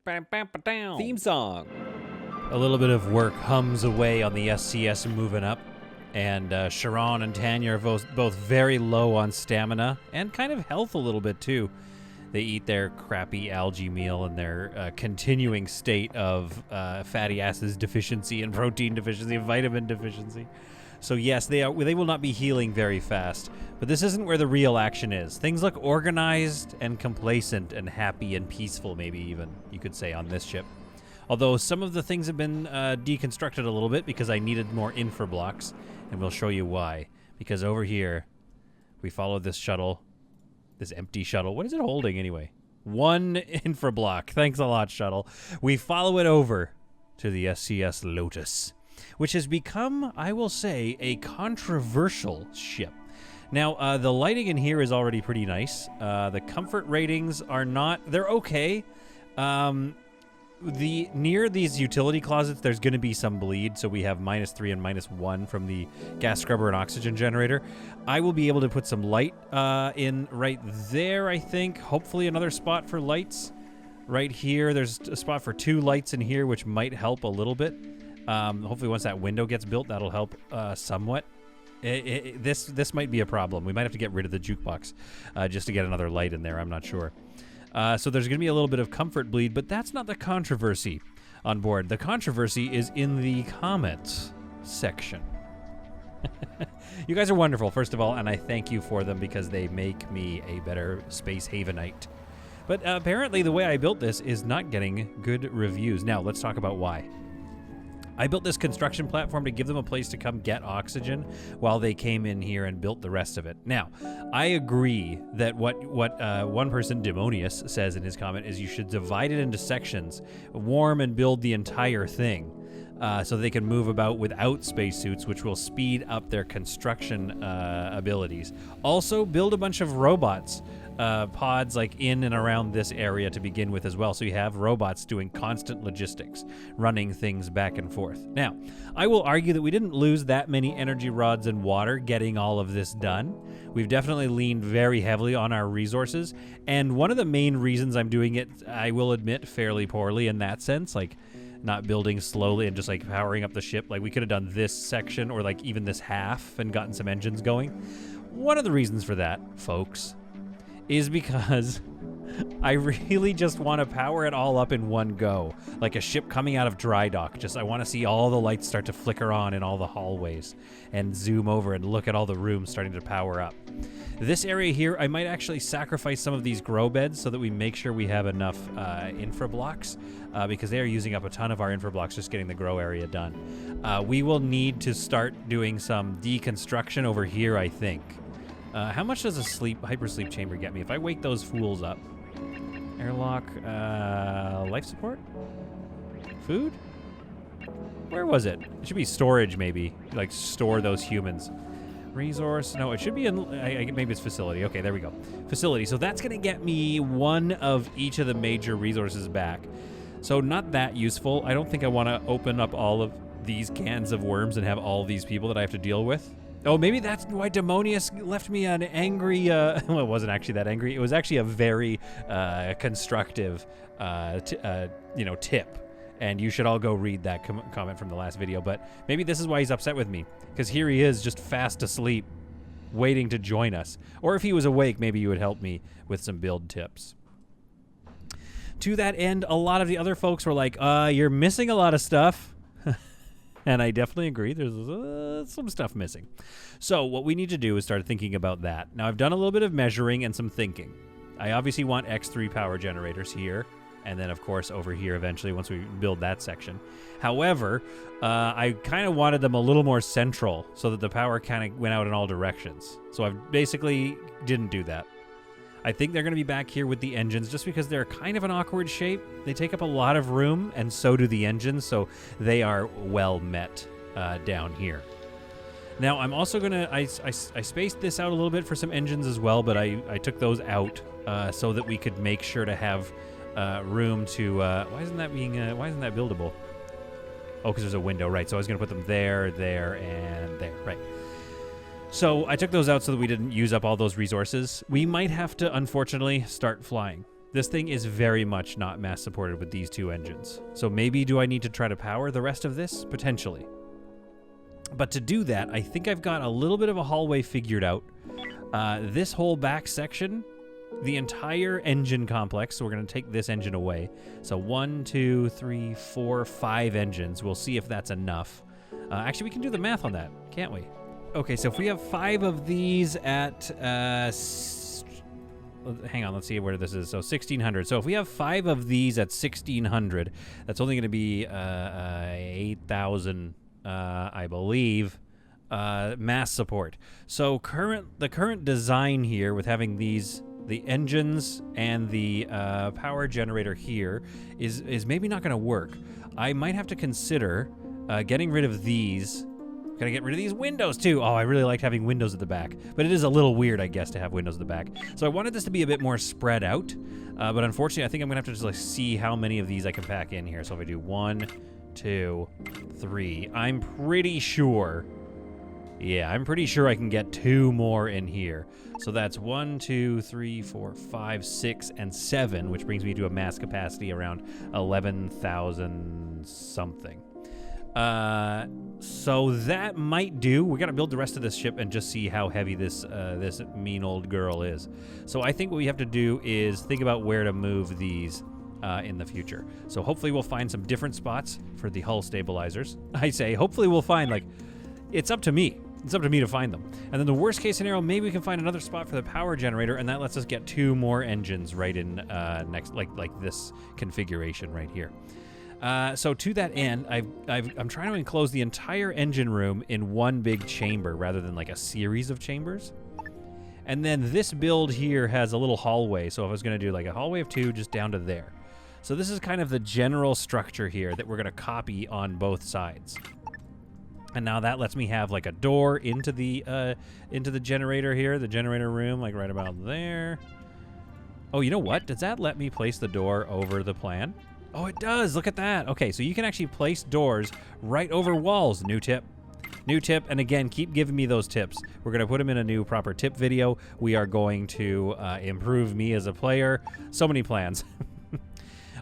Theme song. A little bit of work hums away on the SCS moving up, and Sharon and Tanya are both very low on stamina and kind of health a little bit too. They eat their crappy algae meal in their continuing state of fatty acids deficiency and protein deficiency and vitamin deficiency. So yes, they will not be healing very fast, but this isn't where the real action is. Things look organized and complacent and happy and peaceful, maybe even, you could say, on this ship. Although some of the things have been deconstructed a little bit because I needed more infra blocks, and we'll show you why. Because over here, we followed this shuttle, this empty shuttle. What is it holding anyway? One infra block. Thanks a lot, shuttle. We follow it over to the SCS Lotus, which has become, I will say, a controversial ship. Now, the lighting in here is already pretty nice. The comfort ratings are not, they're okay. Near these utility closets, there's going to be some bleed, so we have -3 and -1 from the gas scrubber and oxygen generator. I will be able to put some light in right there, I think. Hopefully another spot for lights. Right here, there's a spot for 2 lights in here, which might help a little bit. Hopefully once that window gets built, that'll help somewhat. This might be a problem. We might have to get rid of the jukebox just to get another light in there. I'm not sure. So there's going to be a little bit of comfort bleed, but that's not the controversy on board. The controversy is in the comments section. You guys are wonderful, first of all, and I thank you for them because they make me a better Space Havenite. But apparently the way I built this is not getting good reviews. Now, let's talk about why. I built this construction platform to give them a place to come get oxygen while they came in here and built the rest of it. Now, I agree that what one person, Demonius, says in his comment is you should divide it into sections, warm and build the entire thing so they can move about without spacesuits, which will speed up their construction abilities. Also, build a bunch of robots. Pods like in and around this area to begin with as well, so you have robots doing constant logistics, running things back and forth. Now, I will argue that we didn't lose that many energy rods and water getting all of this done. We've definitely leaned very heavily on our resources, and one of the main reasons I'm doing it, I will admit, fairly poorly in that sense, like not building slowly and just like powering up the ship. Like we could have done this section or like even this half and gotten some engines going. One of the reasons for that, folks, is because I really just want to power it all up in one go. Like a ship coming out of dry dock. Just I want to see all the lights start to flicker on in all the hallways and zoom over and look at all the rooms starting to power up. This area here, I might actually sacrifice some of these grow beds so that we make sure we have enough infra blocks because they are using up a ton of our infra blocks just getting the grow area done. We will need to start doing some deconstruction over here, I think. How much does a hypersleep chamber get me? If I wake those fools up. Airlock, life support? Food? Where was it? It should be storage, maybe. Like, store those humans. Resource? No, it should be in... maybe it's facility. Okay, there we go. Facility. So that's going to get me one of each of the major resources back. So not that useful. I don't think I want to open up all of these cans of worms and have all these people that I have to deal with. Oh, maybe that's why Demonius left me an angry... well, it wasn't actually that angry. It was actually a very constructive, tip. And you should all go read that comment from the last video. But maybe this is why he's upset with me. Because here he is, just fast asleep, waiting to join us. Or if he was awake, maybe you would help me with some build tips. To that end, a lot of the other folks were like, you're missing a lot of stuff. And I definitely agree. There's some stuff missing. So what we need to do is start thinking about that. Now, I've done a little bit of measuring and some thinking. I obviously want X3 power generators here. And then, of course, over here eventually once we build that section. However, I kind of wanted them a little more central so that the power kind of went out in all directions. So I basically didn't do that. I think they're going to be back here with the engines just because they're kind of an awkward shape. They take up a lot of room, and so do the engines, so they are well met down here. Now, I'm also going to... I spaced this out a little bit for some engines as well, but I took those out so that we could make sure to have room to... why isn't that buildable? Oh, because there's a window, right. So I was going to put them there, there, and there, right. So I took those out so that we didn't use up all those resources. We might have to, unfortunately, start flying. This thing is very much not mass supported with these 2 engines. So maybe do I need to try to power the rest of this? Potentially. But to do that, I think I've got a little bit of a hallway figured out. This whole back section, the entire engine complex, so we're going to take this engine away. So 1, 2, 3, 4, 5 engines. We'll see if that's enough. Actually, we can do the math on that, can't we? Okay, so if we have 5 of these at... hang on, let's see where this is. So 1,600. So if we have 5 of these at 1,600, that's only going to be 8,000, I believe, mass support. So the current design here with having these, the engines and the power generator here is maybe not going to work. I might have to consider getting rid of these. Gotta get rid of these windows too. Oh, I really liked having windows at the back, but it is a little weird, I guess, to have windows at the back. So I wanted this to be a bit more spread out, but unfortunately, I think I'm gonna have to just like see how many of these I can pack in here. So if I do 1, 2, 3, I'm pretty sure. Yeah, I'm pretty sure I can get 2 more in here. So that's 1, 2, 3, 4, 5, 6, and 7, which brings me to a mass capacity around 11,000 something. So that might do. We got to build the rest of this ship and just see how heavy this this mean old girl is. So I think what we have to do is think about where to move these in the future. So hopefully we'll find some different spots for the hull stabilizers. I say hopefully we'll find, like, it's up to me. It's up to me to find them. And then the worst case scenario, maybe we can find another spot for the power generator, and that lets us get 2 more engines right in next, like this configuration right here. So to that end, I'm trying to enclose the entire engine room in one big chamber rather than like a series of chambers. And then this build here has a little hallway. So if I was going to do like a hallway of 2 just down to there. So this is kind of the general structure here that we're going to copy on both sides. And now that lets me have like a door into the generator here, the generator room, like right about there. Oh, you know what? Does that let me place the door over the plan? Oh, it does. Look at that. Okay, so you can actually place doors right over walls. New tip. New tip. And again, keep giving me those tips. We're going to put them in a new proper tip video. We are going to improve me as a player. So many plans.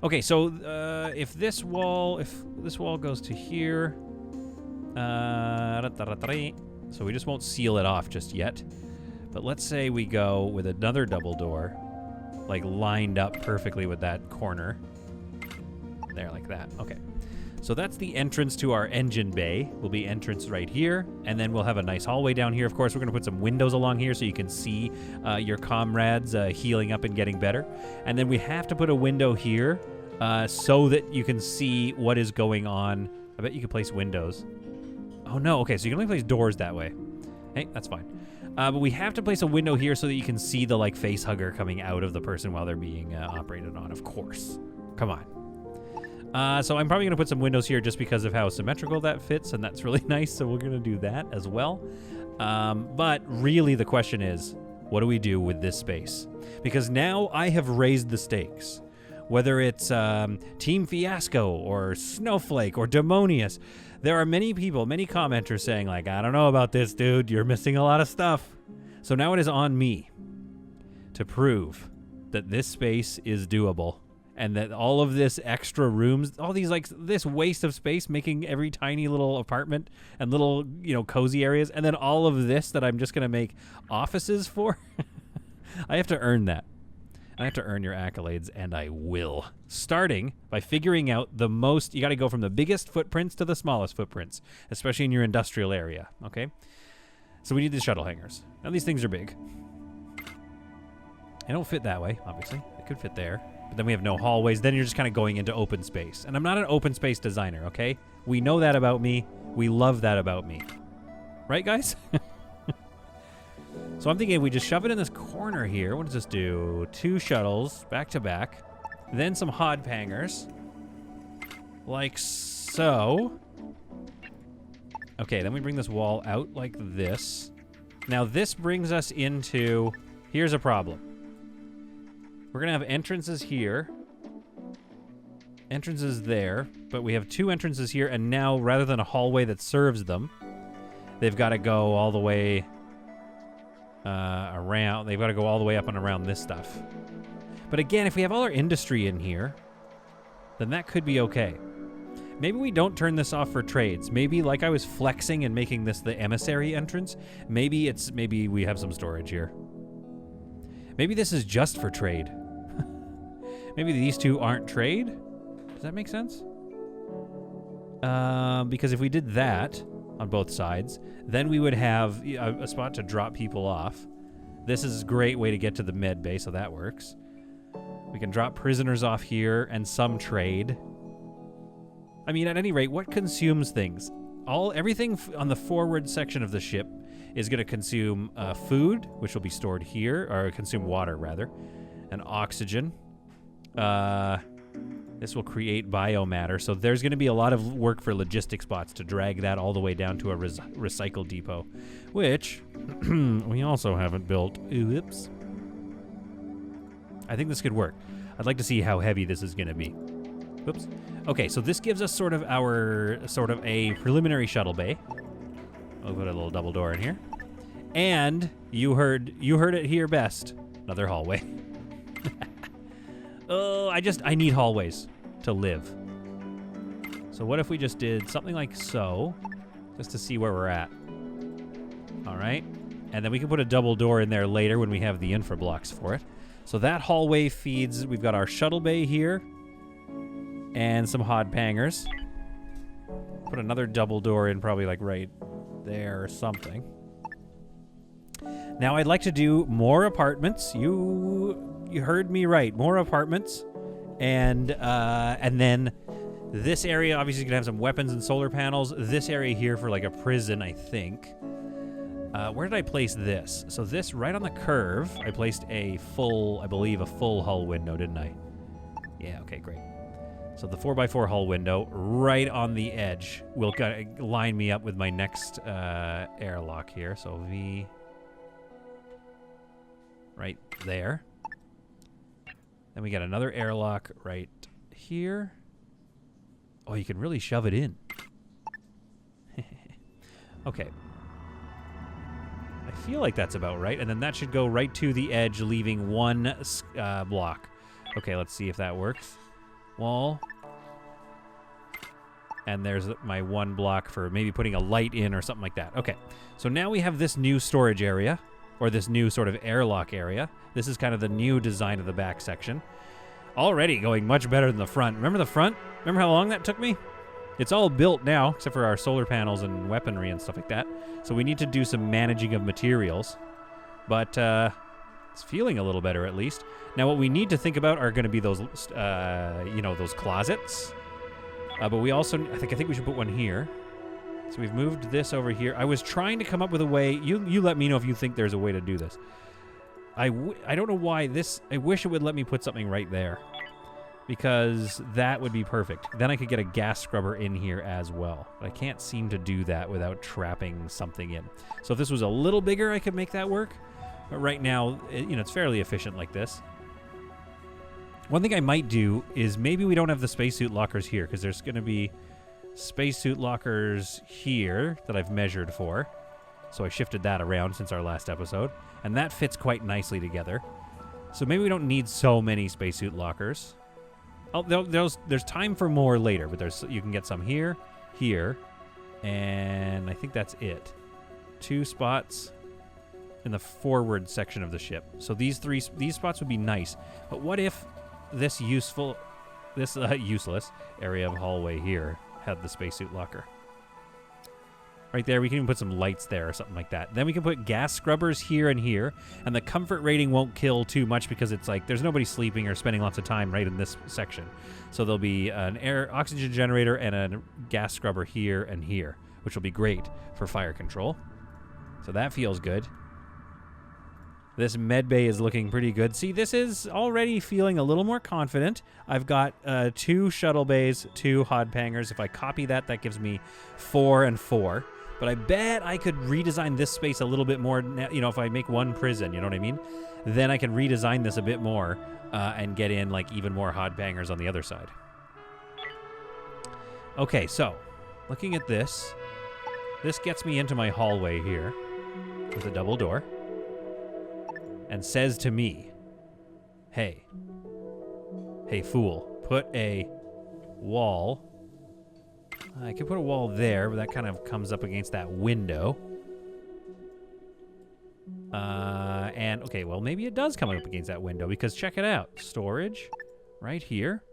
Okay, so if this wall goes to here, so we just won't seal it off just yet. But let's say we go with another double door, like lined up perfectly with that corner. There, like that. Okay. So that's the entrance to our engine bay. Will be entrance right here, and then we'll have a nice hallway down here. Of course, we're going to put some windows along here so you can see your comrades healing up and getting better. And then we have to put a window here so that you can see what is going on. I bet you could place windows. Oh, no. Okay, so you can only place doors that way. Hey, that's fine. But we have to place a window here so that you can see the, like, face hugger coming out of the person while they're being operated on, of course. Come on. So I'm probably going to put some windows here just because of how symmetrical that fits, and that's really nice, so we're going to do that as well. But really the question is, what do we do with this space? Because now I have raised the stakes. Whether it's Team Fiasco or Snowflake or Demonius, there are many people, many commenters saying, like, I don't know about this, dude. You're missing a lot of stuff. So now it is on me to prove that this space is doable. And that all of this extra rooms, all these, like, this waste of space, making every tiny little apartment and little, you know, cozy areas, and then all of this that I'm just going to make offices for, I have to earn that. I have to earn your accolades, and I will. Starting by figuring out the most, you got to go from the biggest footprints to the smallest footprints, especially in your industrial area, okay? So we need the shuttle hangars. Now, these things are big. They don't fit that way, obviously. They could fit there. But then we have no hallways. Then you're just kind of going into open space. And I'm not an open space designer, okay? We know that about me. We love that about me. Right, guys? So I'm thinking if we just shove it in this corner here, what does this do? 2 shuttles, back to back. Then some hod hangers. Like so. Okay, then we bring this wall out like this. Now this brings us into... Here's a problem. We're going to have entrances here. Entrances there. But we have 2 entrances here, and now, rather than a hallway that serves them, they've got to go all the way around. They've got to go all the way up and around this stuff. But again, if we have all our industry in here, then that could be okay. Maybe we don't turn this off for trades. Maybe, like I was flexing and making this the emissary entrance, maybe we have some storage here. Maybe this is just for trade. Maybe these two aren't trade? Does that make sense? Because if we did that on both sides, then we would have a spot to drop people off. This is a great way to get to the med bay, so that works. We can drop prisoners off here and some trade. I mean, at any rate, what consumes things? Everything on the forward section of the ship is going to consume food, which will be stored here, or consume water, rather, and oxygen. This will create biomatter, so there's going to be a lot of work for logistic spots to drag that all the way down to a recycle depot, which we also haven't built. Oops. I think this could work. I'd like to see how heavy this is going to be. Oops. Okay, so this gives us sort of a preliminary shuttle bay. I'll put a little double door in here. And you heard it here best. Another hallway. Oh, I need hallways to live. So what if we just did something like so, just to see where we're at. All right. And then we can put a double door in there later when we have the infra blocks for it. So that hallway feeds, we've got our shuttle bay here and some hod pangers. Put another double door in probably like right there or something. Now I'd like to do more apartments. You heard me right. More apartments. And then this area obviously is going to have some weapons and solar panels. This area here for like a prison, I think. Where did I place this? So this right on the curve, I placed I believe a full hull window, didn't I? Yeah, okay, great. So the 4x4 hull window right on the edge will kind of line me up with my next airlock here. So V right there. Then we got another airlock right here. Oh, you can really shove it in. Okay. I feel like that's about right. And then that should go right to the edge, leaving one block. Okay, let's see if that works. Wall. And there's my one block for maybe putting a light in or something like that. Okay, so now we have this new storage area, or this new sort of airlock area. This is kind of the new design of the back section. Already going much better than the front. Remember the front? Remember how long that took me? It's all built now, except for our solar panels and weaponry and stuff like that. So we need to do some managing of materials. But it's feeling a little better at least. Now what we need to think about are going to be those, those closets. But we also, I think we should put one here. So we've moved this over here. I was trying to come up with a way. You let me know if you think there's a way to do this. I don't know why this. I wish it would let me put something right there, because that would be perfect. Then I could get a gas scrubber in here as well. But I can't seem to do that without trapping something in. So if this was a little bigger, I could make that work. But right now, it's fairly efficient like this. One thing I might do is maybe we don't have the spacesuit lockers here, because there's going to be spacesuit lockers here that I've measured for. So I shifted that around since our last episode. And that fits quite nicely together. So maybe we don't need so many spacesuit lockers. Oh, there's time for more later, but you can get some here, and I think that's it. 2 spots in the forward section of the ship. So these spots would be nice. But what if this useless area of hallway here had the spacesuit locker? Right there, we can even put some lights there or something like that. Then we can put gas scrubbers here and here, and the comfort rating won't kill too much because it's like there's nobody sleeping or spending lots of time right in this section. So there'll be an oxygen generator and a gas scrubber here and here, which will be great for fire control. So that feels good. This med bay is looking pretty good. See, this is already feeling a little more confident. I've got 2 shuttle bays, 2 hod pangers. If I copy that, that gives me 4 and 4. But I bet I could redesign this space a little bit more. If I make 1 prison, you know what I mean? Then I can redesign this a bit more and get in like even more hod bangers on the other side. Okay, so looking at this gets me into my hallway here with a double door and says to me, hey, Hey, fool, put a wall. I could put a wall there, but that kind of comes up against that window. And, okay, well, maybe it does come up against that window, because check it out. Storage, right here.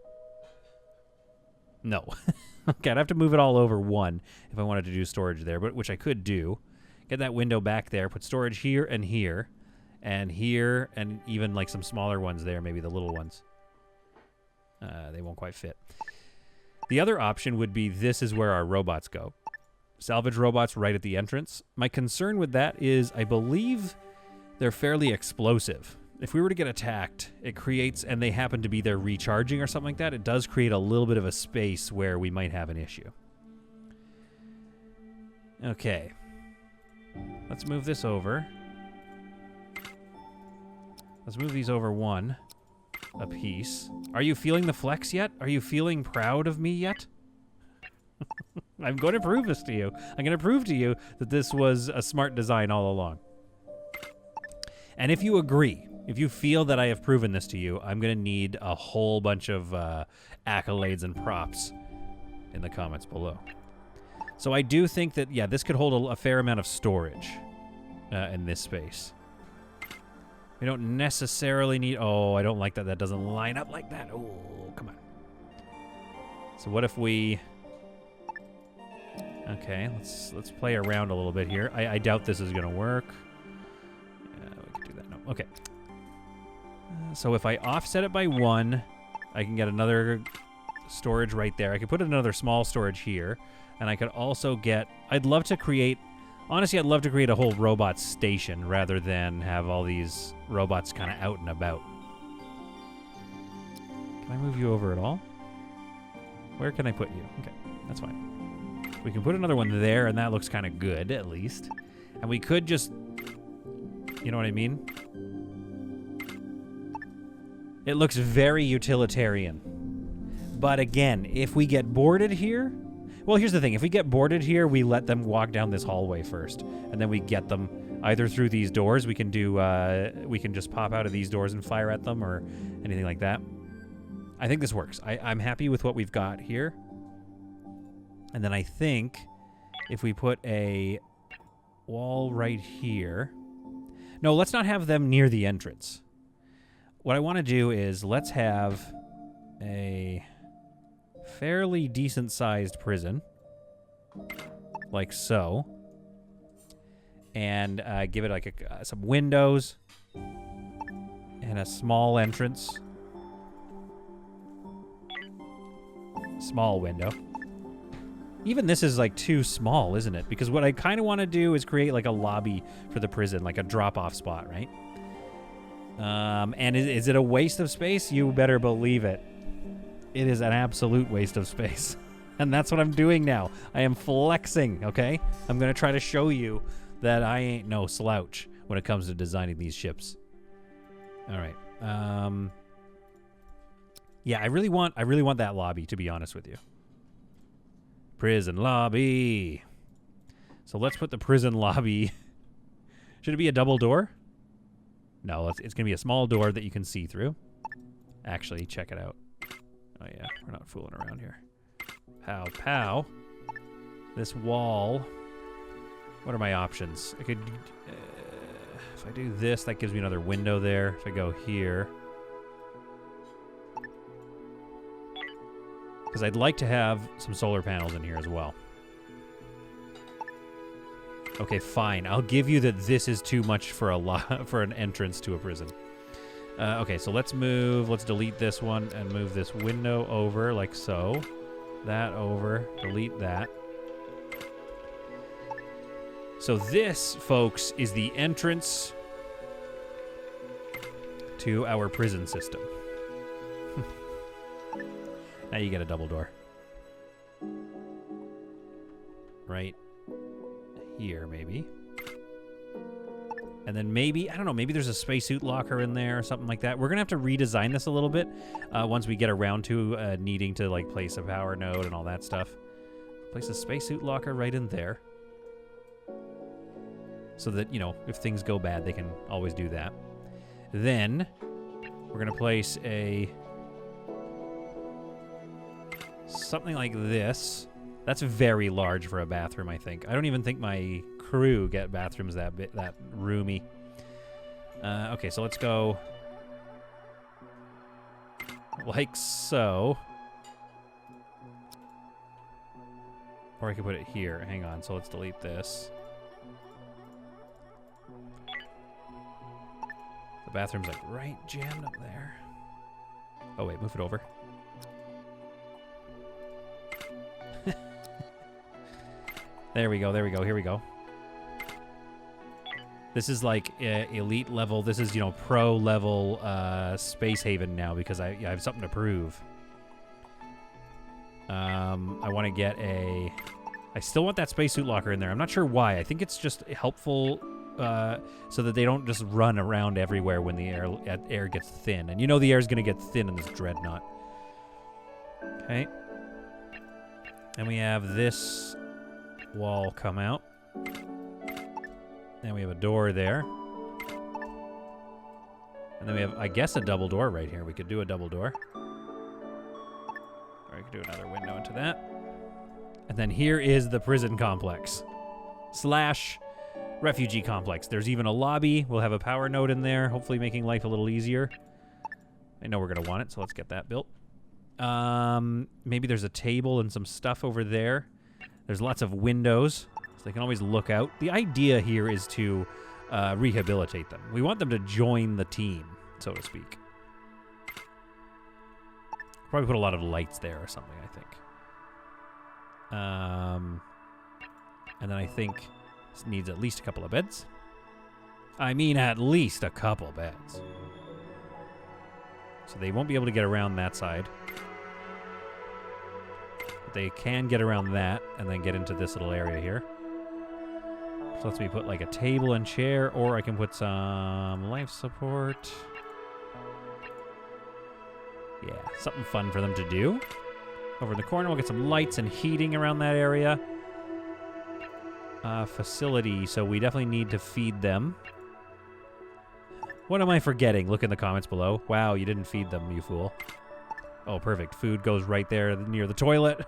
No. Okay, I'd have to move it all over one if I wanted to do storage there, but which I could do. Get that window back there, put storage here, and even like some smaller ones there, maybe the little ones. They won't quite fit. The other option would be this is where our robots go. Salvage robots right at the entrance. My concern with that is I believe they're fairly explosive. If we were to get attacked, it creates, and they happen to be there recharging or something like that, it does create a little bit of a space where we might have an issue. Okay. Let's move this over. Let's move these over one a piece. Are you feeling the flex yet? Are you feeling proud of me yet? I'm going to prove this to you. I'm going to prove to you that this was a smart design all along. And if you agree, if you feel that I have proven this to you, I'm going to need a whole bunch of accolades and props in the comments below. So I do think that, yeah, this could hold a fair amount of storage in this space. We don't necessarily need... Oh, I don't like that. That doesn't line up like that. Oh, come on. So what if we... Okay, let's play around a little bit here. I doubt this is going to work. Yeah, we can do that. No. Okay. So if I offset it by one, I can get another storage right there. I could put another small storage here, and I could also get... I'd love to create... Honestly, I'd love to create a whole robot station rather than have all these robots kind of out and about. Can I move you over at all? Where can I put you? Okay, that's fine. We can put another one there, and that looks kind of good, at least. And we could just... You know what I mean? It looks very utilitarian. But again, if we get boarded here... Well, here's the thing. If we get boarded here, we let them walk down this hallway first. And then we get them either through these doors. We can do... we can just pop out of these doors and fire at them or anything like that. I think this works. I'm happy with what we've got here. And then I think if we put a wall right here... No, let's not have them near the entrance. What I want to do is let's have a fairly decent-sized prison, like so, and give it like some windows and a small entrance. Small window. Even this is like too small, isn't it? Because what I kind of want to do is create like a lobby for the prison, like a drop-off spot, right? And is it a waste of space? You better believe it. It is an absolute waste of space. And that's what I'm doing now. I am flexing, okay? I'm going to try to show you that I ain't no slouch when it comes to designing these ships. All right. Yeah, I really want that lobby, to be honest with you. Prison lobby. So let's put the prison lobby. Should it be a double door? No, it's going to be a small door that you can see through. Actually, check it out. Oh, yeah, we're not fooling around here. Pow, pow. This wall. What are my options? I could... if I do this, that gives me another window there. If I go here... Because I'd like to have some solar panels in here as well. Okay, fine. I'll give you that this is too much for for an entrance to a prison. Okay, so let's move. Let's delete this one and move this window over like so. That over. Delete that. So this, folks, is the entrance to our prison system. Now you get a double door. Right here, maybe. And then maybe, I don't know, maybe there's a spacesuit locker in there or something like that. We're going to have to redesign this a little bit once we get around to needing to, like, place a power node and all that stuff. Place a spacesuit locker right in there. So that, you know, if things go bad, they can always do that. Then, we're going to place a something like this. That's very large for a bathroom, I think. I don't even think my crew get bathrooms that roomy. Okay, so let's go like so. Or I could put it here. Hang on, so let's delete this. The bathroom's like right jammed up there. Oh wait, move it over. There we go, there we go, here we go. This is like elite level. This is, you know, pro level Space Haven now because I have something to prove. I want to get a... I still want that spacesuit locker in there. I'm not sure why. I think it's just helpful so that they don't just run around everywhere when the air gets thin. And you know the air is going to get thin in this dreadnought. Okay. And we have this wall come out. And we have a door there. And then we have, I guess, a double door right here. We could do a double door. Or I could do another window into that. And then here is the prison complex. / refugee complex. There's even a lobby. We'll have a power node in there, hopefully making life a little easier. I know we're going to want it, so let's get that built. Maybe there's a table and some stuff over there. There's lots of windows, so they can always look out. The idea here is to rehabilitate them. We want them to join the team, so to speak. Probably put a lot of lights there or something, I think. And then I think this needs at least a couple of beds. I mean, at least a couple beds. So they won't be able to get around that side. But they can get around that and then get into this little area here. So let's me put like a table and chair, or I can put some life support. Yeah, something fun for them to do. Over in the corner, we'll get some lights and heating around that area. Facility, so we definitely need to feed them. What am I forgetting? Look in the comments below. Wow, you didn't feed them, you fool. Oh, perfect. Food goes right there near the toilet.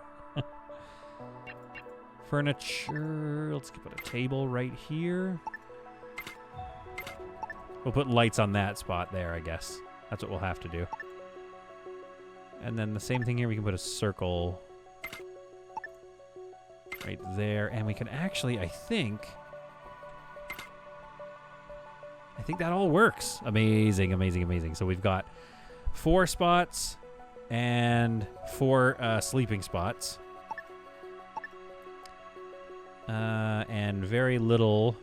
Furniture. Let's put a table right here. We'll put lights on that spot there, I guess. That's what we'll have to do. And then the same thing here. We can put a circle right there. And we can actually, I think that all works. Amazing, amazing, amazing. So we've got 4 spots and 4 sleeping spots. And very little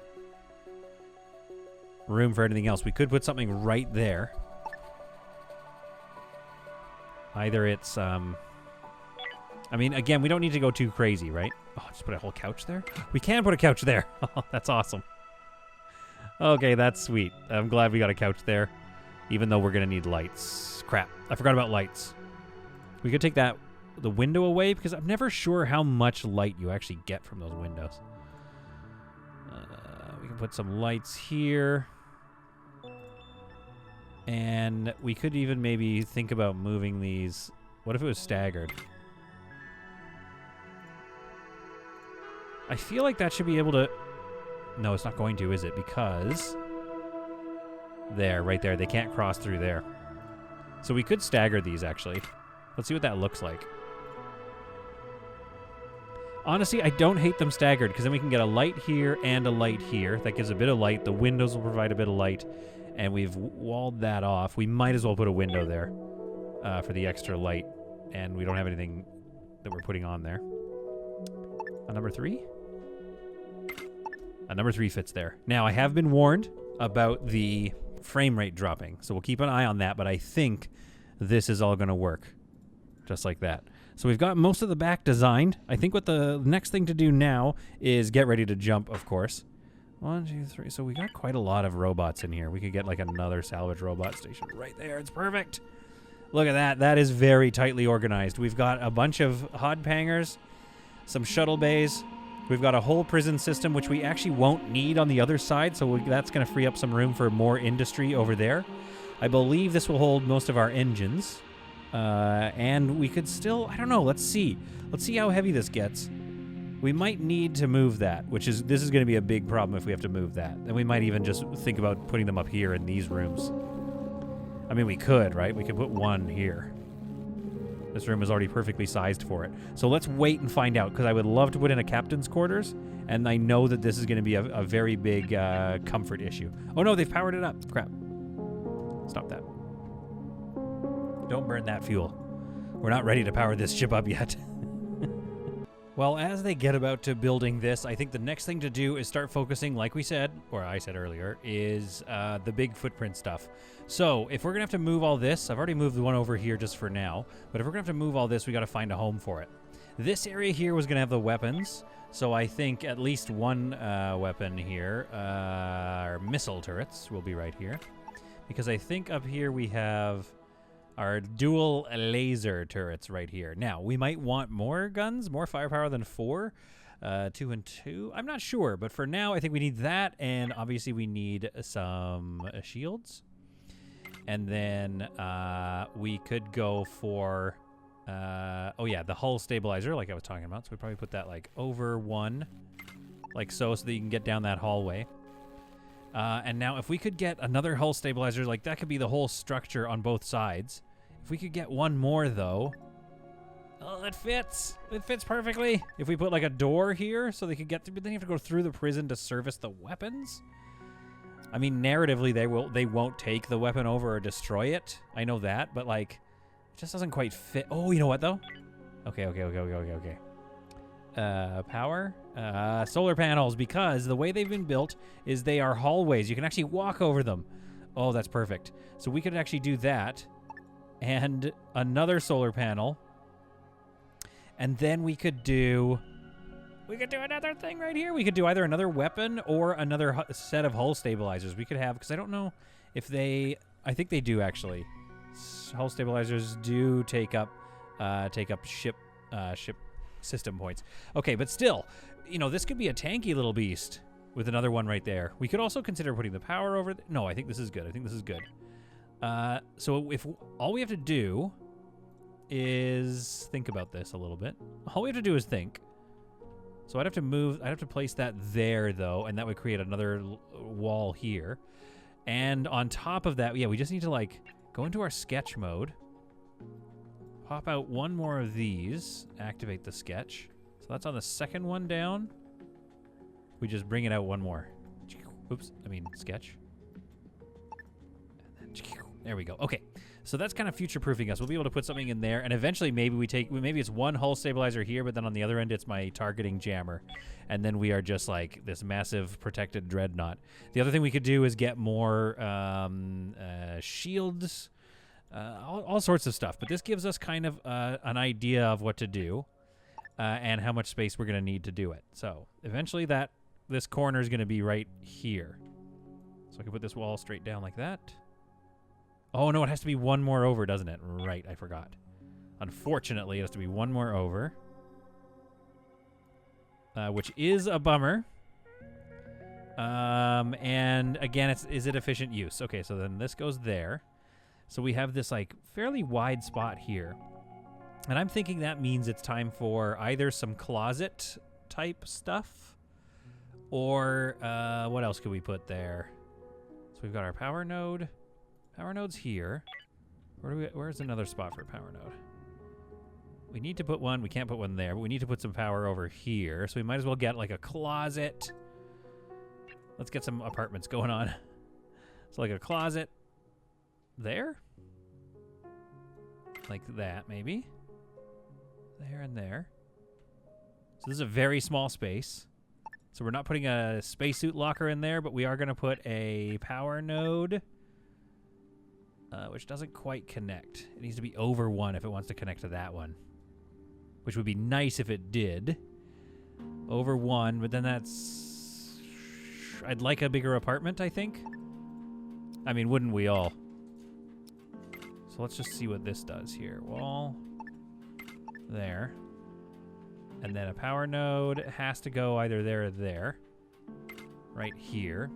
room for anything else. We could put something right there. Either it's, I mean, again, we don't need to go too crazy, right? Oh, just put a whole couch there? We can put a couch there. Oh, that's awesome. Okay, that's sweet. I'm glad we got a couch there, even though we're going to need lights. Crap, I forgot about lights. We could take the window away, because I'm never sure how much light you actually get from those windows. We can put some lights here. And we could even maybe think about moving these. What if it was staggered? I feel like that should be able to... No, it's not going to, is it? Because... There, right there. They can't cross through there. So we could stagger these, actually. Let's see what that looks like. Honestly, I don't hate them staggered, because then we can get a light here and a light here. That gives a bit of light. The windows will provide a bit of light. And we've walled that off. We might as well put a window there for the extra light. And we don't have anything that we're putting on there. A number 3? A number 3 fits there. Now, I have been warned about the frame rate dropping. So we'll keep an eye on that. But I think this is all going to work. Just like that. So we've got most of the back designed. I think what the next thing to do now is get ready to jump, of course. 1, 2, 3. So we got quite a lot of robots in here. We could get like another salvage robot station right there. It's perfect. Look at that. That is very tightly organized. We've got a bunch of hod pangers, some shuttle bays. We've got a whole prison system, which we actually won't need on the other side. So that's going to free up some room for more industry over there. I believe this will hold most of our engines. And we could still, I don't know, let's see. Let's see how heavy this gets. We might need to move that, this is going to be a big problem if we have to move that. And we might even just think about putting them up here in these rooms. I mean, we could, right? We could put one here. This room is already perfectly sized for it. So let's wait and find out, because I would love to put in a captain's quarters, and I know that this is going to be a very big comfort issue. Oh no, they've powered it up. Crap. Stop that. Don't burn that fuel. We're not ready to power this ship up yet. Well, as they get about to building this, I think the next thing to do is start focusing, like we said, or I said earlier, is the big footprint stuff. So if we're going to have to move all this, I've already moved the one over here just for now, but if we're going to have to move all this, we got to find a home for it. This area here was going to have the weapons, so I think at least one weapon here, our missile turrets will be right here, because I think up here we have our dual laser turrets right here. Now, we might want more guns, more firepower than 4. 2 and 2. I'm not sure, but for now, I think we need that, and obviously we need some shields. And then we could go for, oh yeah, the hull stabilizer, like I was talking about. So we probably put that like over 1, like so that you can get down that hallway. And now if we could get another hull stabilizer, like that could be the whole structure on both sides. If we could get one more, though, oh, it fits. It fits perfectly. If we put like a door here so they could get through, but then you have to go through the prison to service the weapons. I mean, narratively, they won't take the weapon over or destroy it. I know that, but like, it just doesn't quite fit. Oh, you know what though? Okay. Power, solar panels, because the way they've been built is they are hallways. You can actually walk over them. Oh, that's perfect. So we could actually do that. And another solar panel. And then we could do another thing right here. We could do either another weapon or another set of hull stabilizers. We could have, because I don't know if I think they do actually. Hull stabilizers do take up ship system points. Okay, but still, you know, this could be a tanky little beast with another one right there. We could also consider putting the power over. No, I think this is good. So if all we have to do is think about this a little bit. All we have to do is think. So I'd have to place that there though, and that would create another wall here. And on top of that, yeah, we just need to like go into our sketch mode, pop out one more of these, activate the sketch. So that's on the second one down. We just bring it out one more. Oops, I mean sketch. And then there we go. Okay, so that's kind of future-proofing us. We'll be able to put something in there, and eventually maybe maybe it's one hull stabilizer here, but then on the other end it's my targeting jammer, and then we are just like this massive protected dreadnought. The other thing we could do is get more shields, all sorts of stuff. But this gives us kind of an idea of what to do and how much space we're going to need to do it. So eventually this corner is going to be right here. So I can put this wall straight down like that. Oh, no, it has to be one more over, doesn't it? Right, I forgot. Unfortunately, it has to be one more over. Which is a bummer. And again, is it efficient use? Okay, so then this goes there. So we have this like fairly wide spot here. And I'm thinking that means it's time for either some closet type stuff or what else could we put there? So we've got our power node. Power node's here. Where's another spot for a power node? We need to put one. We can't put one there, but we need to put some power over here. So we might as well get like a closet. Let's get some apartments going on. So like a closet there. Like that, maybe. There and there. So this is a very small space. So we're not putting a spacesuit locker in there, but we are going to put a power node. Which doesn't quite connect. It needs to be over 1 if it wants to connect to that one. Which would be nice if it did. Over 1, but then that's... I'd like a bigger apartment, I think. I mean, wouldn't we all? So let's just see what this does here. Wall. There. And then a power node has to go either there or there. Right here.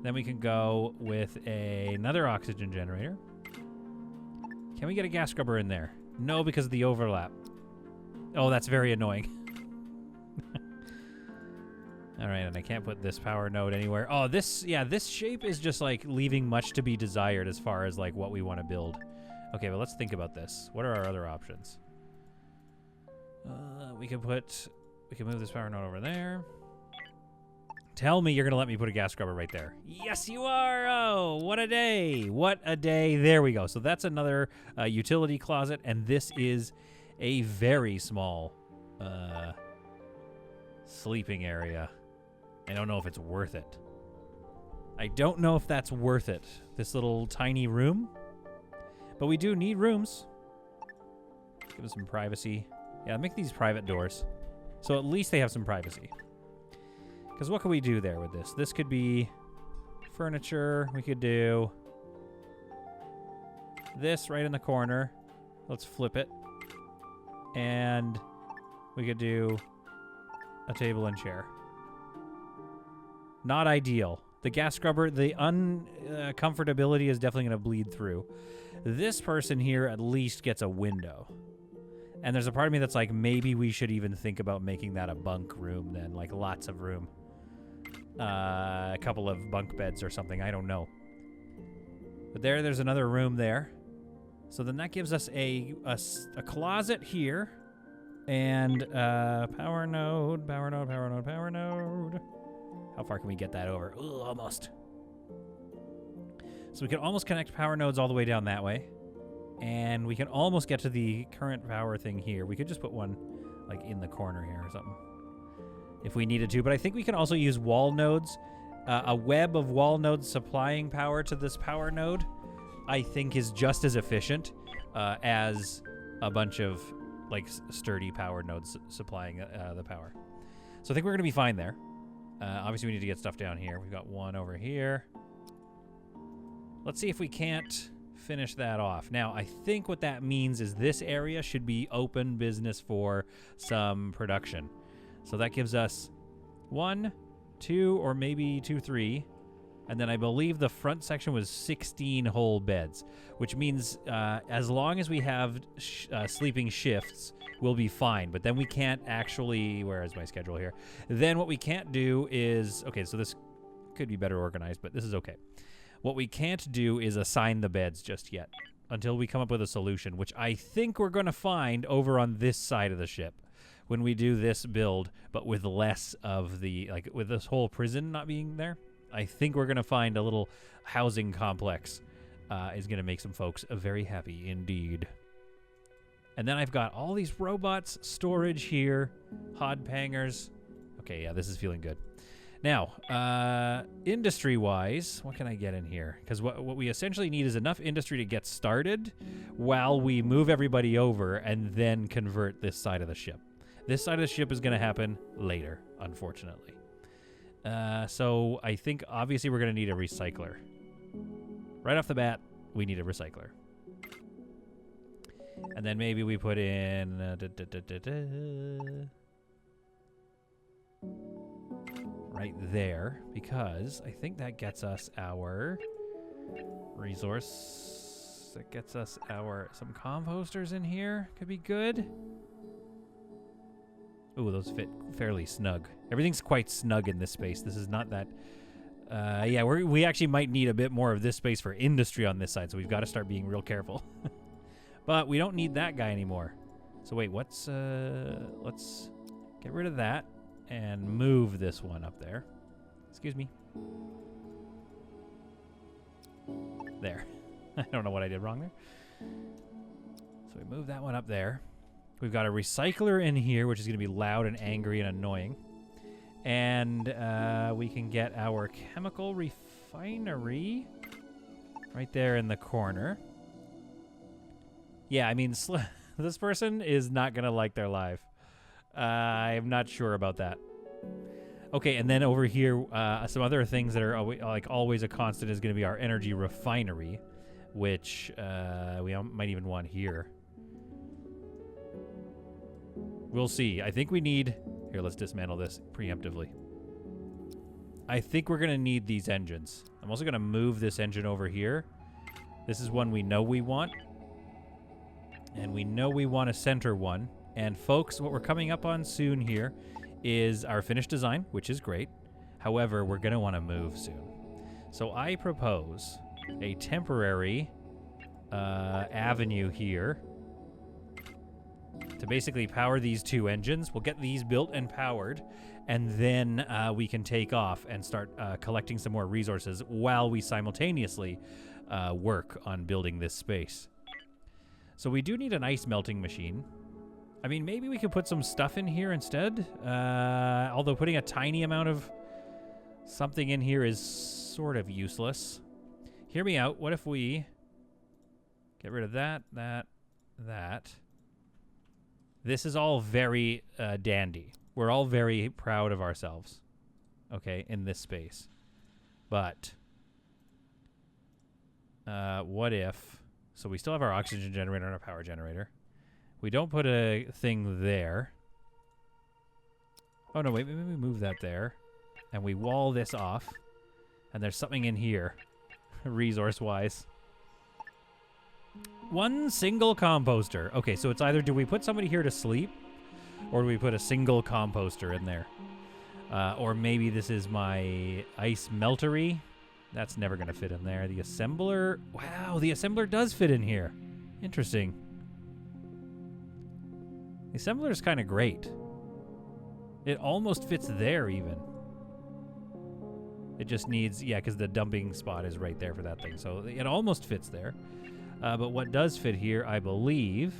Then we can go with another oxygen generator. Can we get a gas scrubber in there? No, because of the overlap. Oh, that's very annoying. All right, and I can't put this power node anywhere. Oh, this shape is just like leaving much to be desired as far as like what we want to build. Okay, well, let's think about this. What are our other options? We can move this power node over there. Tell me you're going to let me put a gas scrubber right there. Yes, you are. Oh, what a day. What a day. There we go. So that's another utility closet, and this is a very small sleeping area. I don't know if it's worth it. I don't know if that's worth it, this little tiny room. But we do need rooms. Give us some privacy. Yeah, make these private doors. So at least they have some privacy. Because what can we do there with this? This could be furniture. We could do this right in the corner. Let's flip it. And we could do a table and chair. Not ideal. The gas scrubber, the uncomfortability is definitely going to bleed through. This person here at least gets a window. And there's a part of me that's like, maybe we should even think about making that a bunk room then, like lots of room. A couple of bunk beds or something, I don't know. But there's another room there. So then that gives us a closet here. And power node. How far can we get that over? Ooh, almost. So we can almost connect power nodes all the way down that way. And we can almost get to the current power thing here. We could just put one like in the corner here or something if we needed to. But I think we can also use wall nodes. A web of wall nodes supplying power to this power node, I think, is just as efficient as a bunch of like sturdy power nodes supplying the power. So I think we're going to be fine there. Obviously, we need to get stuff down here. We've got one over here. Let's see if we can't finish that off. Now, I think what that means is this area should be open business for some production. So that gives us 1, 2, or maybe 2, 3. And then I believe the front section was 16 whole beds, which means as long as we have sleeping shifts, we'll be fine. But then we can't actually, where is my schedule here? Then what we can't do is, okay, so this could be better organized, but this is okay. What we can't do is assign the beds just yet until we come up with a solution, which I think we're going to find over on this side of the ship when we do this build, but with less of the, like with this whole prison not being there. I think we're going to find a little housing complex is going to make some folks very happy indeed. And then I've got all these robots, storage here, hod pangers. Okay, yeah, this is feeling good. Now, industry-wise, what can I get in here? Because what we essentially need is enough industry to get started while we move everybody over and then convert this side of the ship. This side of the ship is going to happen later, unfortunately. So I think, obviously, we're going to need a recycler. Right off the bat, we need a recycler. And then maybe we put in... right there, because I think that gets us our resource. That gets us some composters in here. Could be good. Ooh, those fit fairly snug. Everything's quite snug in this space. This is not that... yeah, we actually might need a bit more of this space for industry on this side, so we've got to start being real careful. But we don't need that guy anymore. So wait, let's get rid of that and move this one up there. Excuse me. There. I don't know what I did wrong there. So we move that one up there. We've got a recycler in here, which is going to be loud and angry and annoying. And we can get our chemical refinery right there in the corner. Yeah, I mean, this person is not going to like their life. I'm not sure about that. Okay, and then over here, some other things that are always a constant is going to be our energy refinery, which we might even want here. We'll see. I think we need... Here, let's dismantle this preemptively. I think we're going to need these engines. I'm also going to move this engine over here. This is one we know we want. And we know we want to center one. And folks, what we're coming up on soon here is our finished design, which is great. However, we're going to want to move soon. So I propose a temporary avenue here to basically power these 2 engines. We'll get these built and powered, and then we can take off and start collecting some more resources while we simultaneously work on building this space. So we do need an ice melting machine. I mean, maybe we could put some stuff in here instead. Although putting a tiny amount of something in here is sort of useless. Hear me out. What if we get rid of that, that. This is all very dandy. We're all very proud of ourselves, okay, in this space. But what if... So we still have our oxygen generator and our power generator. We don't put a thing there. Oh, no, wait. Maybe we move that there. And we wall this off. And there's something in here, resource-wise. 1 single composter. Okay, so it's either do we put somebody here to sleep, or do we put a single composter in there? Or maybe this is my ice meltery. That's never going to fit in there. The assembler. Wow, the assembler does fit in here. Interesting. The assembler is kind of great. It almost fits there, even. It just needs... Yeah, because the dumping spot is right there for that thing. So it almost fits there. But what does fit here, I believe...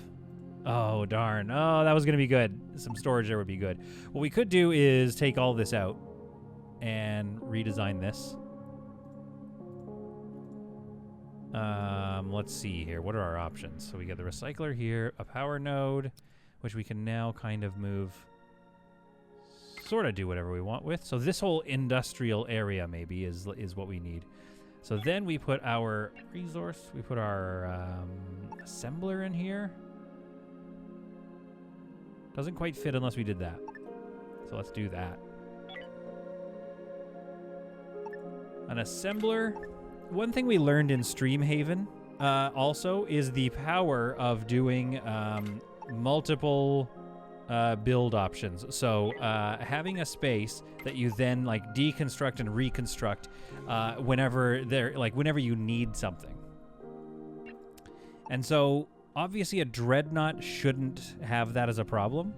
Oh, darn. Oh, that was going to be good. Some storage there would be good. What we could do is take all this out and redesign this. Let's see here. What are our options? So we got the recycler here, a power node, which we can now kind of move, sort of do whatever we want with. So this whole industrial area maybe is what we need. So then we put our resource, we put our assembler in here. Doesn't quite fit unless we did that. So let's do that. An assembler. One thing we learned in Streamhaven also is the power of doing multiple build options. So having a space that you then like deconstruct and reconstruct whenever you need something. And so obviously a dreadnought shouldn't have that as a problem.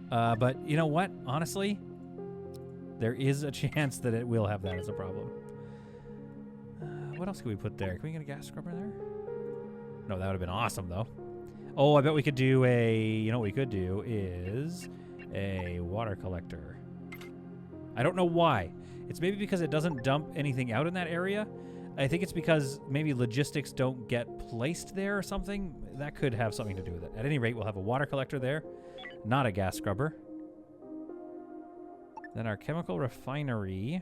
But you know what? Honestly, there is a chance that it will have that as a problem. What else can we put there? Can we get a gas scrubber there? No, that would have been awesome, though. Oh, I bet we could do a... You know what we could do is a water collector. I don't know why. It's maybe because it doesn't dump anything out in that area. I think it's because maybe logistics don't get placed there or something. That could have something to do with it. At any rate, we'll have a water collector there, not a gas scrubber. Then our chemical refinery...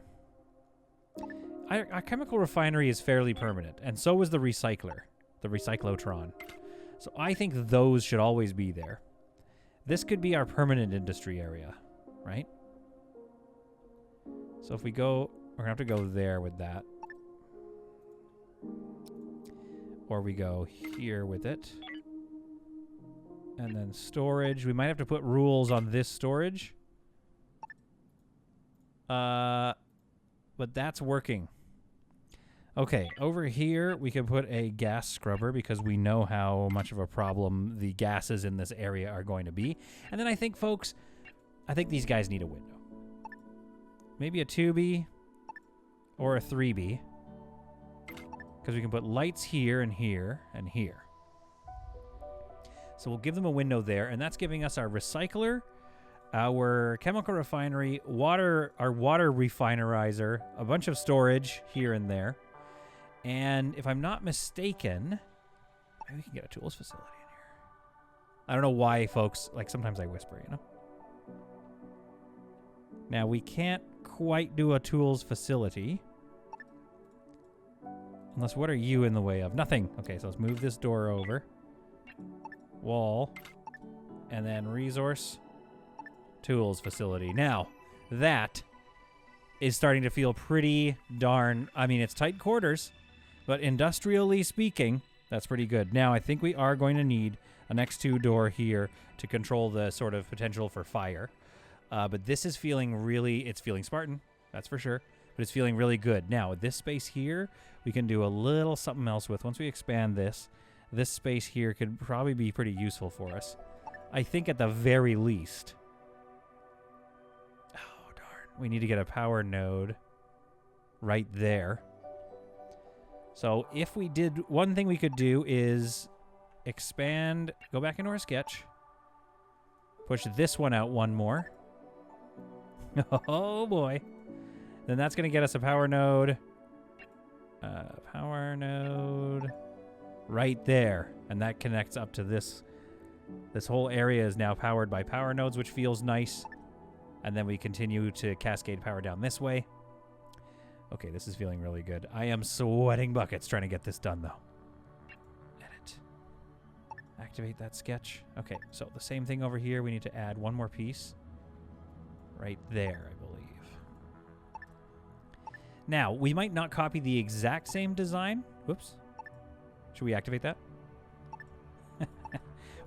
Our chemical refinery is fairly permanent, and so is the recycler, the recyclotron. So I think those should always be there. This could be our permanent industry area, right? So if we go, we're going to have to go there with that. Or we go here with it. And then storage. We might have to put rules on this storage. But that's working. Okay, over here we can put a gas scrubber because we know how much of a problem the gases in this area are going to be. And then I think, folks, I think these guys need a window. Maybe a 2B or a 3B. Because we can put lights here and here and here. So we'll give them a window there, and that's giving us our recycler, our chemical refinery, our water refinerizer, a bunch of storage here and there. And if I'm not mistaken, maybe we can get a tools facility in here. I don't know why, folks. Like, sometimes I whisper, you know? Now, we can't quite do a tools facility. Unless, what are you in the way of? Nothing. Okay, so let's move this door over. Wall. And then resource. Tools facility. Now, that is starting to feel pretty darn... I mean, it's tight quarters, but industrially speaking, That's pretty good. Now, I think we are going to need an X2 door here to control the sort of potential for fire. But this is feeling really... It's feeling Spartan, that's for sure. But it's feeling really good. Now, with this space here, we can do a little something else with. Once we expand this, this space here could probably be pretty useful for us. I think at the very least... Oh, darn. We need to get a power node right there. So if we did... One thing we could do is expand... Go back into our sketch. Push this one out one more. Oh, boy. Then that's going to get us a power node. Power node right there. And that connects up to this. This whole area is now powered by power nodes, which feels nice. And then we continue to cascade power down this way. Okay, this is feeling really good. I am sweating buckets trying to get this done, though. Edit. Activate that sketch. Okay, so the same thing over here. We need to add one more piece. Right there, I believe. Now, we might not copy the exact same design. Whoops. Should we activate that?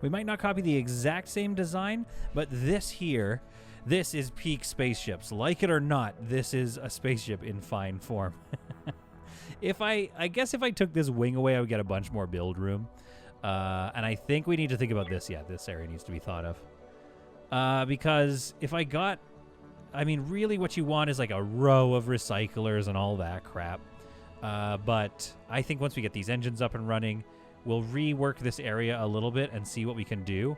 We might not copy the exact same design, but this here, this is peak spaceships. Like it or not, this is a spaceship in fine form. I guess if I took this wing away, I would get a bunch more build room. And I think we need to think about this. Yeah, this area needs to be thought of. Because if I got... I mean, really what you want is like a row of recyclers and all that crap. But I think once we get these engines up and running, we'll rework this area a little bit and see what we can do.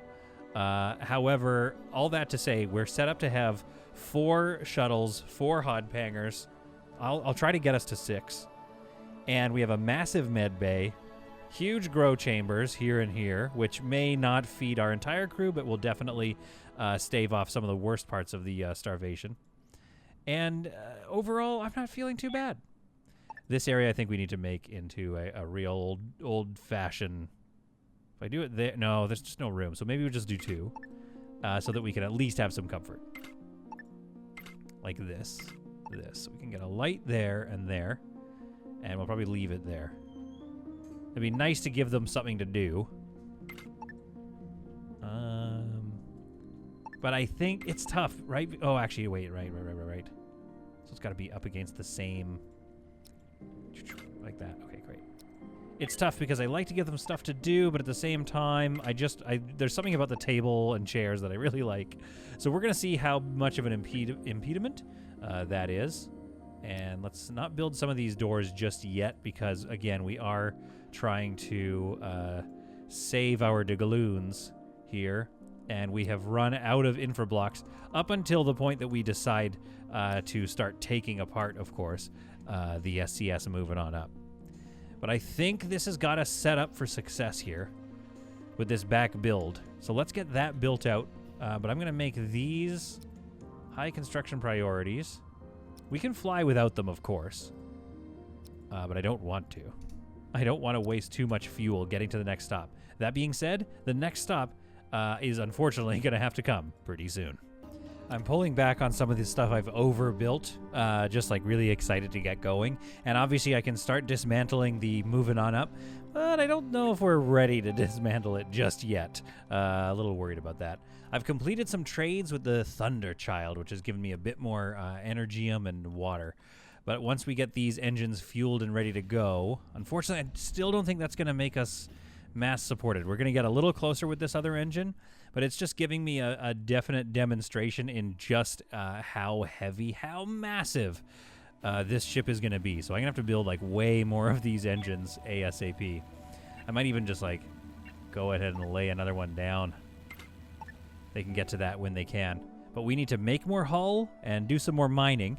However, all that to say, we're set up to have 4 shuttles, 4 hod pangers. I'll try to get us to 6. And we have a massive med bay, huge grow chambers here and here, which may not feed our entire crew, but will definitely stave off some of the worst parts of the starvation. And overall, I'm not feeling too bad. This area I think we need to make into a real old-fashioned... If I do it there... No, there's just no room. So maybe we'll just do 2 so that we can at least have some comfort. Like this. So we can get a light there and there. And we'll probably leave it there. It'd be nice to give them something to do. But I think it's tough, right? Oh, actually, wait, right. So it's got to be up against the same... Like that. Okay, great. It's tough because I like to give them stuff to do, but at the same time, there's something about the table and chairs that I really like. So we're going to see how much of an impediment that is. And let's not build some of these doors just yet because, again, we are trying to save our Digaloons here. And we have run out of infra blocks up until the point that we decide to start taking apart, of course, the SCS and moving on up. But I think this has got us set up for success here with this back build. So let's get that built out. But I'm going to make these high construction priorities. We can fly without them, of course. But I don't want to. I don't want to waste too much fuel getting to the next stop. That being said, the next stop is unfortunately going to have to come pretty soon. I'm pulling back on some of this stuff I've overbuilt, just like really excited to get going. And obviously I can start dismantling the moving on up, but I don't know if we're ready to dismantle it just yet. A little worried about that. I've completed some trades with the Thunder Child, which has given me a bit more energium and water. But once we get these engines fueled and ready to go, unfortunately I still don't think that's going to make us mass supported. We're going to get a little closer with this other engine, but it's just giving me a definite demonstration in just how heavy, how massive this ship is going to be. So I'm going to have to build like way more of these engines ASAP. I might even just like go ahead and lay another one down. They can get to that when they can. But we need to make more hull and do some more mining.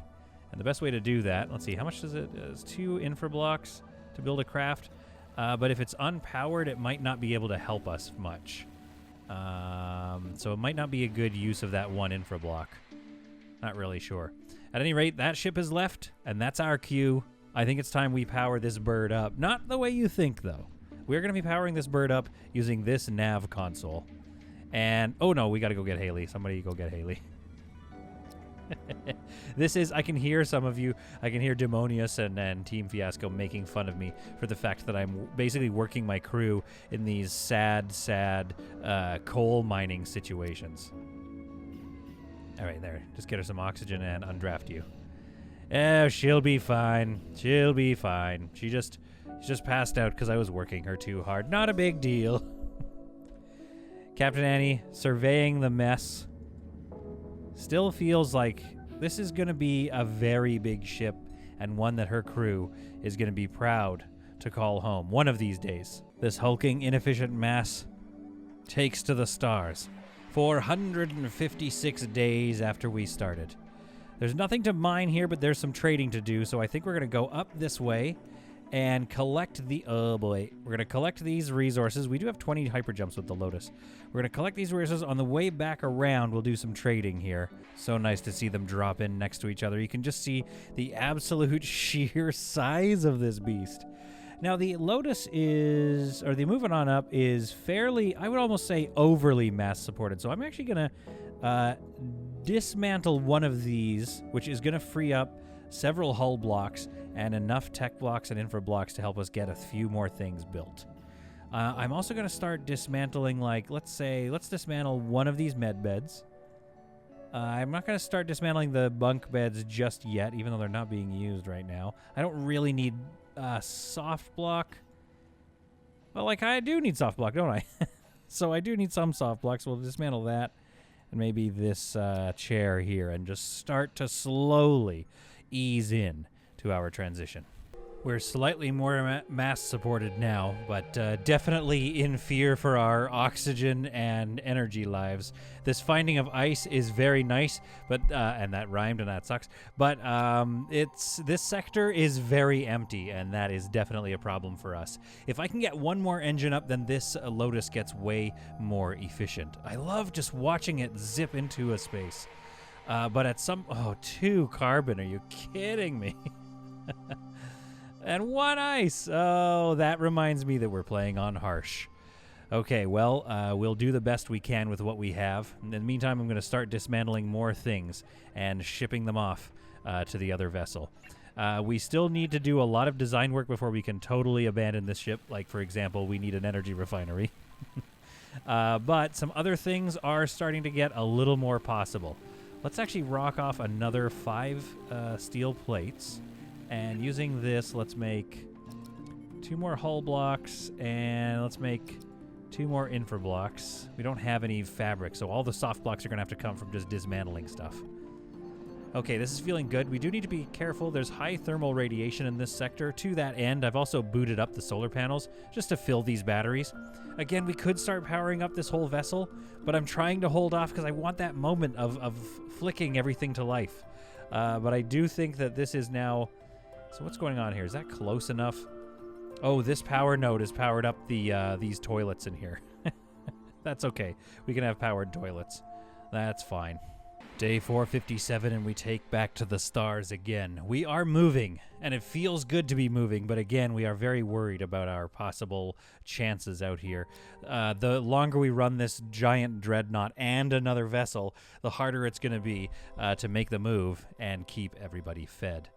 And the best way to do that, let's see, how much does it? It's 2 infra blocks to build a craft. But if it's unpowered, it might not be able to help us much. So it might not be a good use of that 1 infra block. Not really sure. At any rate, that ship is left, and that's our queue. I think it's time we power this bird up. Not the way you think, though. We're going to be powering this bird up using this nav console. And, oh no, we got to go get Haley. Somebody go get Haley. This is, I can hear some of you, I can hear Demonius and Team Fiasco making fun of me for the fact that I'm basically working my crew in these sad coal mining situations. All right, there. Just get her some oxygen and undraft you. Oh, she'll be fine. She'll be fine. She just passed out because I was working her too hard. Not a big deal. Captain Annie, surveying the mess. Still feels like this is going to be a very big ship and one that her crew is going to be proud to call home one of these days. This hulking, inefficient mass takes to the stars 456 days after we started. There's nothing to mine here, but there's some trading to do, so I think we're going to go up this way and collect the... Oh, boy. We're going to collect these resources. We do have 20 hyper jumps with the Lotus. We're going to collect these resources. On the way back around, we'll do some trading here. So nice to see them drop in next to each other. You can just see the absolute sheer size of this beast. Now, the Lotus is... Or the moving on up is fairly... I would almost say overly mass-supported. So I'm actually going to dismantle one of these, which is going to free up several hull blocks and enough tech blocks and infra blocks to help us get a few more things built. I'm also going to start dismantling, like, let's dismantle one of these med beds. I'm not going to start dismantling the bunk beds just yet, even though they're not being used right now. I don't really need soft block. Well, like, I do need soft block, don't I? So I do need some soft blocks. We'll dismantle that and maybe this chair here and just start to slowly ease in to our transition. We're slightly more mass-supported now, but definitely in fear for our oxygen and energy lives. This finding of ice is very nice, but and that rhymed and that sucks. But this sector is very empty, and that is definitely a problem for us. If I can get one more engine up, then this Lotus gets way more efficient. I love just watching it zip into a space. But at some... Oh, 2 carbon. Are you kidding me? And 1 ice. Oh, that reminds me that we're playing on harsh. Okay, well, we'll do the best we can with what we have. In the meantime, I'm going to start dismantling more things and shipping them off to the other vessel. We still need to do a lot of design work before we can totally abandon this ship. Like, for example, we need an energy refinery. But some other things are starting to get a little more possible. Let's actually rock off another 5 steel plates. And using this, let's make 2 more hull blocks, and let's make 2 more infra blocks. We don't have any fabric, so all the soft blocks are going to have to come from just dismantling stuff. Okay, this is feeling good. We do need to be careful. There's high thermal radiation in this sector. To that end, I've also booted up the solar panels just to fill these batteries. Again, we could start powering up this whole vessel, but I'm trying to hold off because I want that moment of flicking everything to life. But I do think that this is now... So what's going on here? Is that close enough? Oh, this power node has powered up these toilets in here. That's okay. We can have powered toilets. That's fine. Day 457, and we take back to the stars again. We are moving, and it feels good to be moving, but again, we are very worried about our possible chances out here. The longer we run this giant dreadnought and another vessel, the harder it's going to be to make the move and keep everybody fed.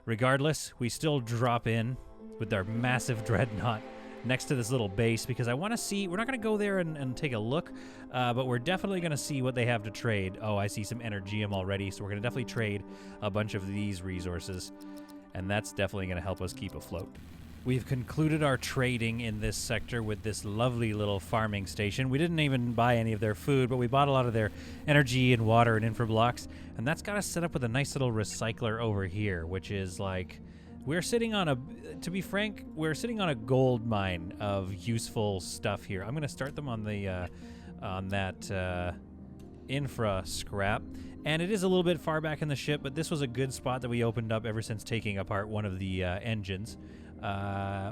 Regardless, we still drop in with our massive dreadnought next to this little base because I want to see... We're not going to go there and take a look, but we're definitely going to see what they have to trade. Oh, I see some Energium already, so we're going to definitely trade a bunch of these resources, and that's definitely going to help us keep afloat. We've concluded our trading in this sector with this lovely little farming station. We didn't even buy any of their food, but we bought a lot of their energy and water and infra blocks, and that's got us set up with a nice little recycler over here, which is like... We're sitting on a... To be frank, we're sitting on a gold mine of useful stuff here. I'm going to start them on the on that infra scrap. And it is a little bit far back in the ship, but this was a good spot that we opened up ever since taking apart one of the engines.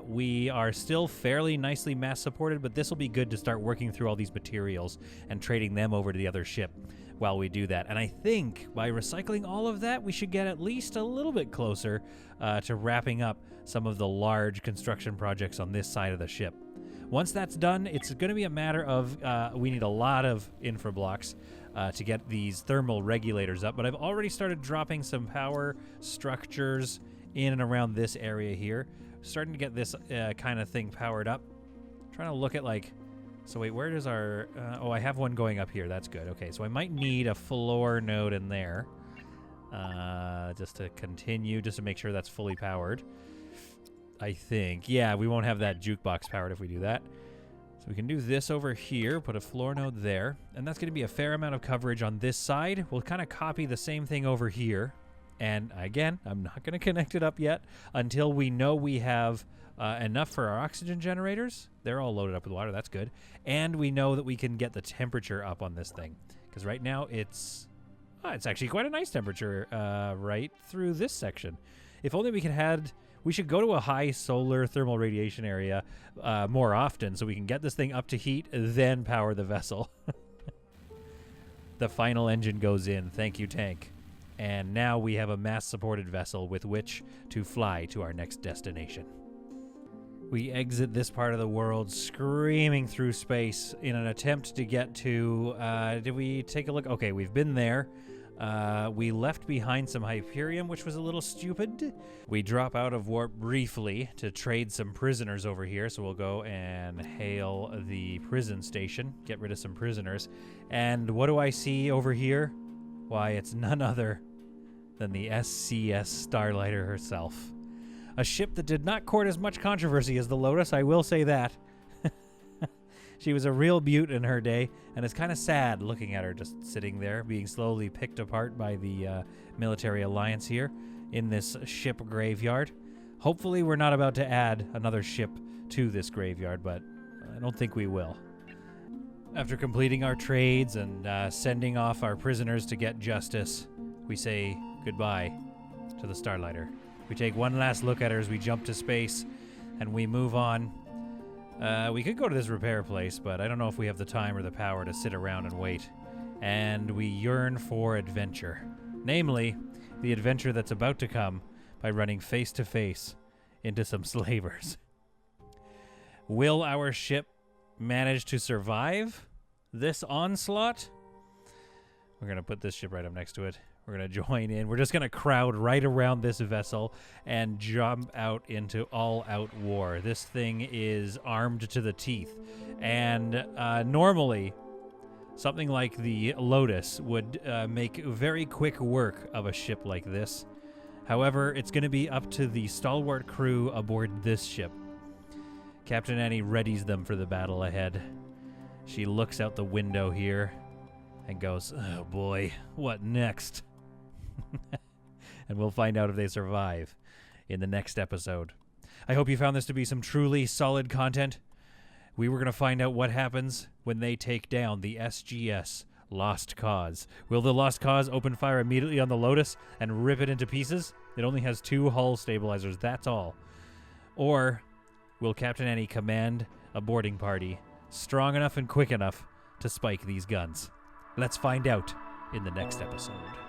We are still fairly nicely mass supported, but this will be good to start working through all these materials and trading them over to the other ship while we do that. And I think by recycling all of that, we should get at least a little bit closer to wrapping up some of the large construction projects on this side of the ship. Once that's done, it's going to be a matter of we need a lot of infra blocks. to get these thermal regulators up. But I've already started dropping some power structures in and around this area here. Starting to get this kind of thing powered up. Trying to look at like... So wait, where does our... oh, I have one going up here. That's good. Okay, so I might need a floor node in there. Just to continue, just to make sure that's fully powered. I think. Yeah, we won't have that jukebox powered if we do that. So we can do this over here, put a floor node there, and that's going to be a fair amount of coverage on this side. We'll kind of copy the same thing over here. And again, I'm not going to connect it up yet until we know we have enough for our oxygen generators. They're all loaded up with water. That's good. And we know that we can get the temperature up on this thing. Because right now it's actually quite a nice temperature right through this section. If only we could had... We should go to a high solar thermal radiation area more often so we can get this thing up to heat, then power the vessel. The final engine goes in. Thank you, tank. And now we have a mass-supported vessel with which to fly to our next destination. We exit this part of the world screaming through space in an attempt to get to... did we take a look? Okay, we've been there. We left behind some Hyperium, which was a little stupid. We drop out of warp briefly to trade some prisoners over here, so we'll go and hail the prison station, get rid of some prisoners. And what do I see over here? Why, it's none other than the SCS Starlighter herself. A ship that did not court as much controversy as the Lotus, I will say that. She was a real beaut in her day, and it's kind of sad looking at her just sitting there, being slowly picked apart by the military alliance here in this ship graveyard. Hopefully we're not about to add another ship to this graveyard, but I don't think we will. After completing our trades and sending off our prisoners to get justice, we say goodbye to the Starlighter. We take one last look at her as we jump to space, and we move on. We could go to this repair place, but I don't know if we have the time or the power to sit around and wait. And we yearn for adventure. Namely, the adventure that's about to come by running face to face into some slavers. Will our ship manage to survive this onslaught? We're going to put this ship right up next to it. We're going to join in. We're just going to crowd right around this vessel and jump out into all-out war. This thing is armed to the teeth. And normally, something like the Lotus would make very quick work of a ship like this. However, it's going to be up to the stalwart crew aboard this ship. Captain Annie readies them for the battle ahead. She looks out the window here and goes, oh boy, what next? And we'll find out if they survive in the next episode. I hope you found this to be some truly solid content. We were going to find out what happens when they take down the SGS Lost Cause. Will the Lost Cause open fire immediately on the Lotus and rip it into pieces? It only has 2 hull stabilizers, that's all. Or will Captain Annie command a boarding party strong enough and quick enough to spike these guns? Let's find out in the next episode.